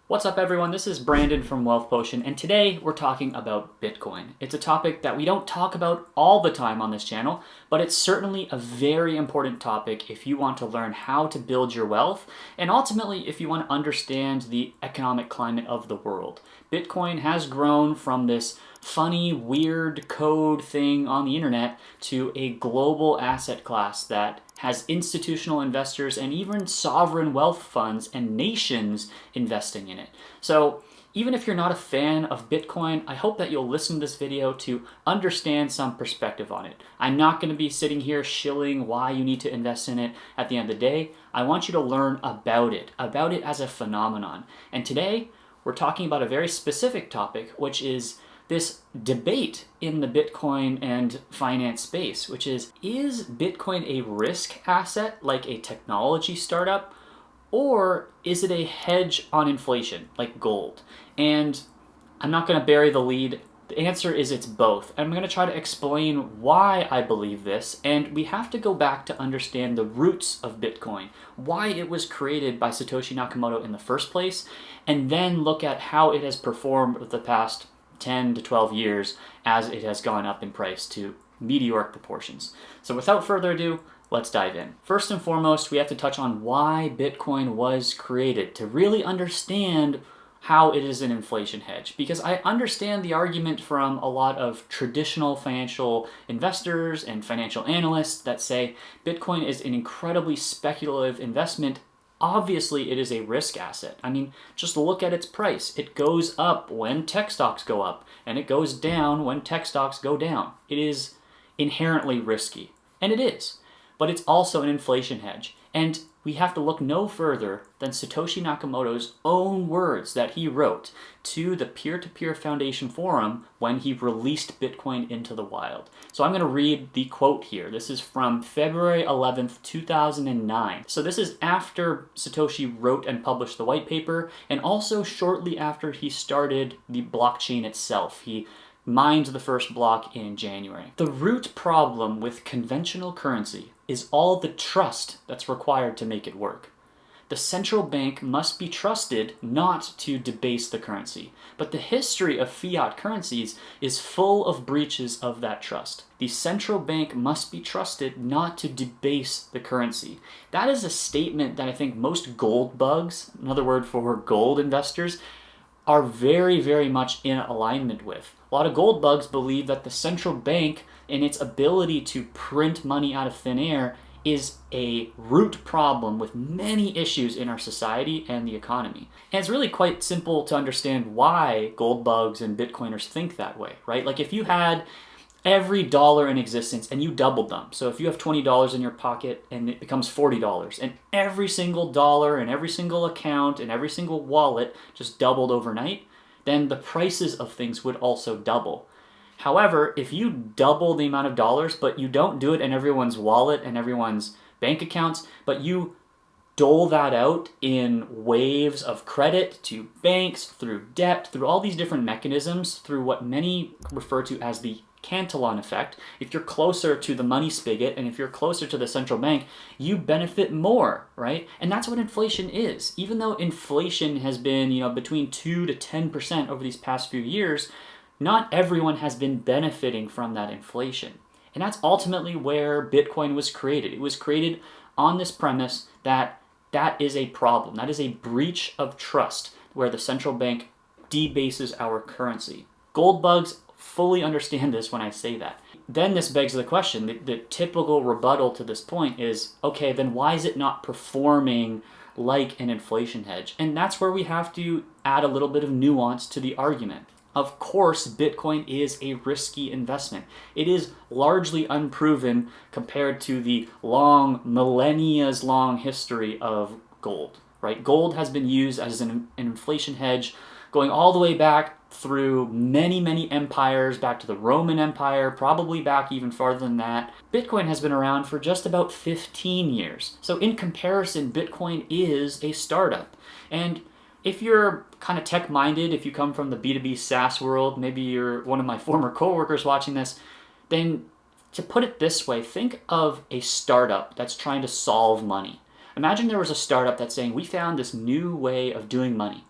What's up, everyone? This is Brandon from Wealth Potion, and today we're talking about Bitcoin. It's a topic that we don't talk about all the time on this channel, but it's certainly a very important topic if you want to learn how to build your wealth, and ultimately if you want to understand the economic climate of the world. Bitcoin has grown from this funny, weird code thing on the internet to a global asset class that has institutional investors and even sovereign wealth funds and nations investing in it. So even if you're not a fan of Bitcoin, I hope that you'll listen to this video to understand some perspective on it. I'm not going to be sitting here shilling why you need to invest in it at the end of the day. I want you to learn about it as a phenomenon. And today, we're talking about a very specific topic, which is this debate in the Bitcoin and finance space, which is Bitcoin a risk asset like a technology startup, or is it a hedge on inflation like gold? And I'm not going to bury the lead. The answer is it's both. I'm going to try to explain why I believe this, and we have to go back to understand the roots of Bitcoin, why it was created by Satoshi Nakamoto in the first place, and then look at how it has performed with the past 10 to 12 years as it has gone up in price to meteoric proportions. So without further ado, let's dive in. First and foremost, we have to touch on why Bitcoin was created to really understand how it is an inflation hedge. Because I understand the argument from a lot of traditional financial investors and financial analysts that say Bitcoin is an incredibly speculative investment. Obviously, it is a risk asset. I mean, just look at its price. It goes up when tech stocks go up, and it goes down when tech stocks go down. It is inherently risky, and it is. But it's also an inflation hedge. And we have to look no further than Satoshi Nakamoto's own words that he wrote to the Peer-to-Peer Foundation forum when he released Bitcoin into the wild. So I'm going to read the quote here. This is from February 11th, 2009. So this is after Satoshi wrote and published the white paper, and also shortly after he started the blockchain itself. He mined the first block in January. The root problem with conventional currency is all the trust that's required to make it work. The central bank must be trusted not to debase the currency, but the history of fiat currencies is full of breaches of that trust. The central bank must be trusted not to debase the currency. That is a statement that I think most gold bugs, another word for gold investors, are very, very much in alignment with. A lot of gold bugs believe that the central bank, in its ability to print money out of thin air, is a root problem with many issues in our society and the economy. And it's really quite simple to understand why gold bugs and Bitcoiners think that way, right? Like if you had every dollar in existence and you doubled them. So if you have $20 in your pocket and it becomes $40, and every single dollar and every single account and every single wallet just doubled overnight, then the prices of things would also double. However, if you double the amount of dollars, but you don't do it in everyone's wallet and everyone's bank accounts, but you dole that out in waves of credit to banks, through debt, through all these different mechanisms, through what many refer to as the Cantillon Effect. If you're closer to the money spigot and if you're closer to the central bank, you benefit more, right? And that's what inflation is. Even though inflation has been, between 2 to 10% over these past few years, not everyone has been benefiting from that inflation. And that's ultimately where Bitcoin was created. It was created on this premise that that is a problem. That is a breach of trust where the central bank debases our currency. Gold bugs fully understand this when I say that. Then this begs the question, the typical rebuttal to this point is, okay, then why is it not performing like an inflation hedge? And that's where we have to add a little bit of nuance to the argument. Of course, Bitcoin is a risky investment. It is largely unproven compared to the millennias-long history of gold, right? Gold has been used as an inflation hedge going all the way back through many, many empires, back to the Roman Empire, probably back even farther than that. Bitcoin has been around for just about 15 years. So in comparison, Bitcoin is a startup. And if you're kind of tech-minded, if you come from the B2B SaaS world, maybe you're one of my former coworkers watching this, then to put it this way, think of a startup that's trying to solve money. Imagine there was a startup that's saying, we found this new way of doing money.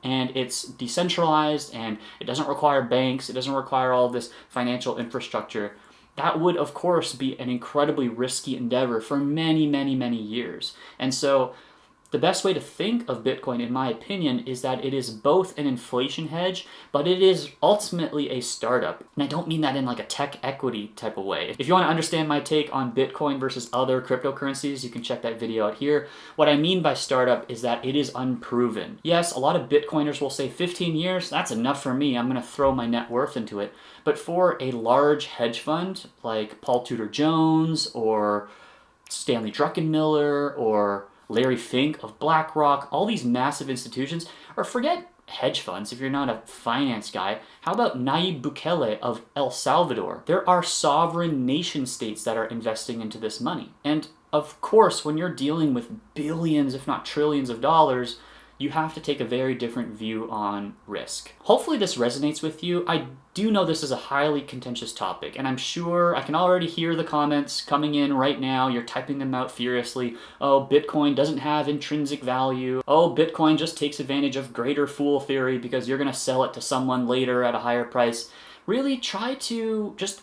and it's decentralized and it doesn't require banks, it doesn't require all of this financial infrastructure, that would of course be an incredibly risky endeavor for many, many, many years. And so the best way to think of Bitcoin, in my opinion, is that it is both an inflation hedge, but it is ultimately a startup. And I don't mean that in like a tech equity type of way. If you want to understand my take on Bitcoin versus other cryptocurrencies, you can check that video out here. What I mean by startup is that it is unproven. Yes, a lot of Bitcoiners will say 15 years, that's enough for me, I'm going to throw my net worth into it. But for a large hedge fund like Paul Tudor Jones or Stanley Druckenmiller or Larry Fink of BlackRock, all these massive institutions, or forget hedge funds if you're not a finance guy. How about Nayib Bukele of El Salvador? There are sovereign nation states that are investing into this money. And of course, when you're dealing with billions, if not trillions of dollars, you have to take a very different view on risk. Hopefully this resonates with you. I do know this is a highly contentious topic, and I'm sure I can already hear the comments coming in right now. You're typing them out furiously. Oh, Bitcoin doesn't have intrinsic value. Oh, Bitcoin just takes advantage of greater fool theory because you're gonna sell it to someone later at a higher price. Really try to just,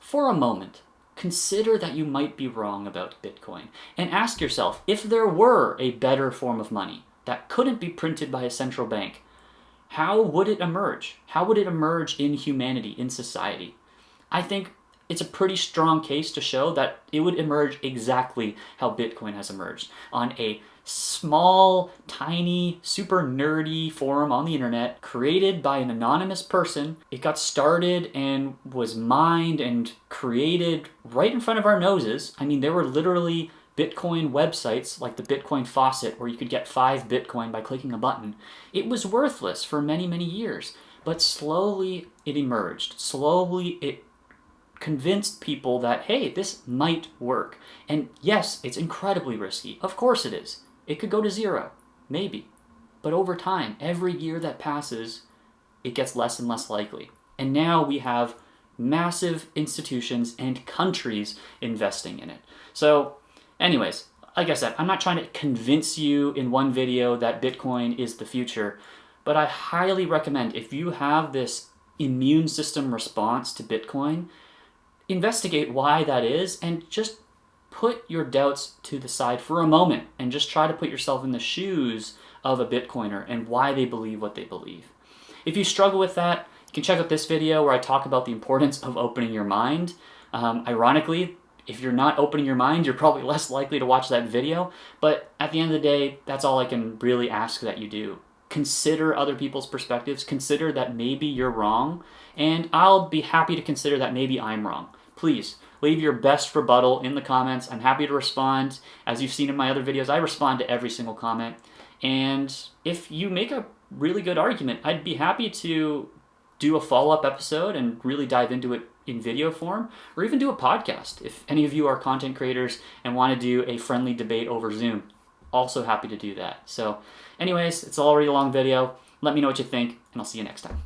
for a moment, consider that you might be wrong about Bitcoin, and ask yourself, if there were a better form of money that couldn't be printed by a central bank, how would it emerge? How would it emerge in humanity, in society? I think it's a pretty strong case to show that it would emerge exactly how Bitcoin has emerged, on a small, tiny, super nerdy forum on the internet created by an anonymous person. It got started and was mined and created right in front of our noses. I mean, there were literally Bitcoin websites like the Bitcoin Faucet where you could get 5 Bitcoin by clicking a button. It was worthless for many, many years, but slowly it emerged. Slowly it convinced people that, hey, this might work. And yes, it's incredibly risky. Of course it is. It could go to zero, maybe. But over time, every year that passes, it gets less and less likely. And now we have massive institutions and countries investing in it. So anyways, like I said, I'm not trying to convince you in one video that Bitcoin is the future, but I highly recommend, if you have this immune system response to Bitcoin, investigate why that is and just put your doubts to the side for a moment and just try to put yourself in the shoes of a Bitcoiner and why they believe what they believe. If you struggle with that, you can check out this video where I talk about the importance of opening your mind. Ironically, if you're not opening your mind, you're probably less likely to watch that video. But at the end of the day, that's all I can really ask that you do. Consider other people's perspectives. Consider that maybe you're wrong. And I'll be happy to consider that maybe I'm wrong. Please, leave your best rebuttal in the comments. I'm happy to respond. As you've seen in my other videos, I respond to every single comment. And if you make a really good argument, I'd be happy to do a follow-up episode and really dive into it in video form, or even do a podcast. If any of you are content creators and want to do a friendly debate over Zoom, also happy to do that. So anyways, it's already a long video. Let me know what you think, and I'll see you next time.